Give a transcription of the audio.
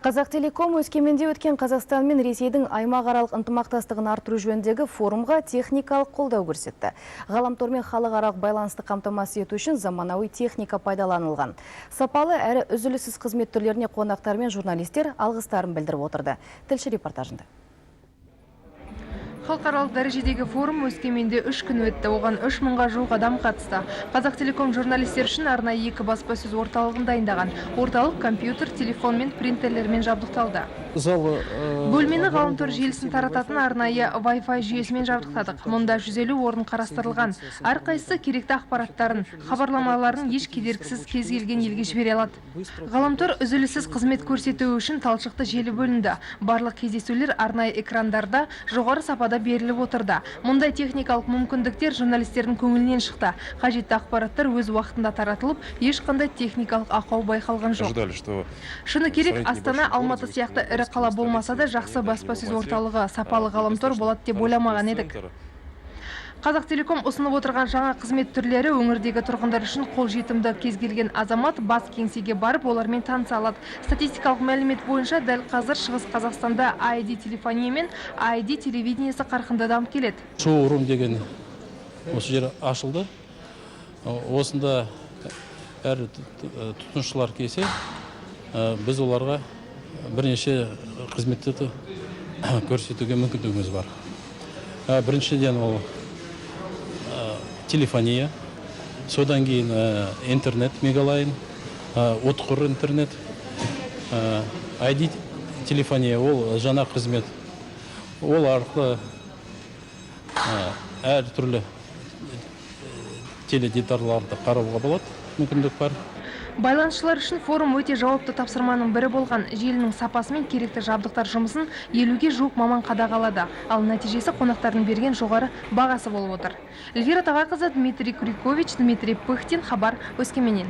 Қазақтелеком Өскеменде өткен Қазақстан мен Ресейдің аймақаралық ынтымақтастығын арттыру жөніндегі форумға техникалық қолдау көрсетті. Ғаламтормен халықаралық байланысты қамтамасыз ету үшін заманауи техника пайдаланылған. Сапалы әрі үзіліссіз қызмет түрлеріне қонақтар мен журналистер алғыстарын білдіріп отырды. Тілші репортажында. Халықаралық дәрежедегі форум Өскеменде 3 күн өтті. Оған 3000-ға жуық адам қатысты. Қазақтелеком журналистер үшін арнайы 2 баспасөз орталығын дайындаған. Орталық компьютер, телефон мен принтерлермен жабдықталды. Бөлмені ғаламтор желісін тарататын арнайы Wi-Fi жүйесімен жабдықтадық. Мұнда 150 орын қарастырылған. Әрқайсысы керекті ақпараттарын, хабарламаларын еш кедергісіз кез келген елге жібере алады. Ғаламтор үзіліссіз қызмет көрсету үшін талшықты желі бөлінді. Барлық кездесулер арнайы экрандарда жоғары сапада беріліп отырды. Мұндай техникалық мүмкіндіктер журналистердің көңілінен шықты. Қажетті ақпараттар өз уақытында таратылып, ешқандай техникалық ақау байқалған жоқ. Шыны керек, Астана, Алматы сияқты ірі қала болмаса да жақсы баспасөз орталығы, сапалы ғаламтор болады деп ойламаған едік. Қазақтелеком ұсынып отырған жаңа қызмет түрлері өңірдегі тұрғындар үшін қолжетімді. Кез келген азамат бас кеңсеге барып, олармен таныса алады. Статистикалық мәлімет бойынша дәл қазір Шығыс Қазақстанда ID телефония мен ID телевидениесі қарқынды дамып келеді. Шоурум деген осы жер ашылды. Осында әр тұтынушылар келсе, біз оларға бірнеше қызметтерді көрсетуге мүмкіндігіміз бар. Біріншіден ол телефония, содан кейін интернет, мегалайн, отқыр интернет, ID телефония, ол жаңа қызмет. Ол арқылы әр түрлі теледидарларды қарауға болады, мүмкіндік бар. Байланысшылар үшін форум өте жауапты тапсырманың бірі болған. Желінің сапасы мен керекті жабдықтар жұмысын 50-ге жуық маман қадағалады. Ал нәтижесі қонақтардың берген жоғары бағасы болып отыр. Эльвира Тағайқызы, Дмитрий Курикович, Дмитрий Пыхтин, хабар Өскеменнен.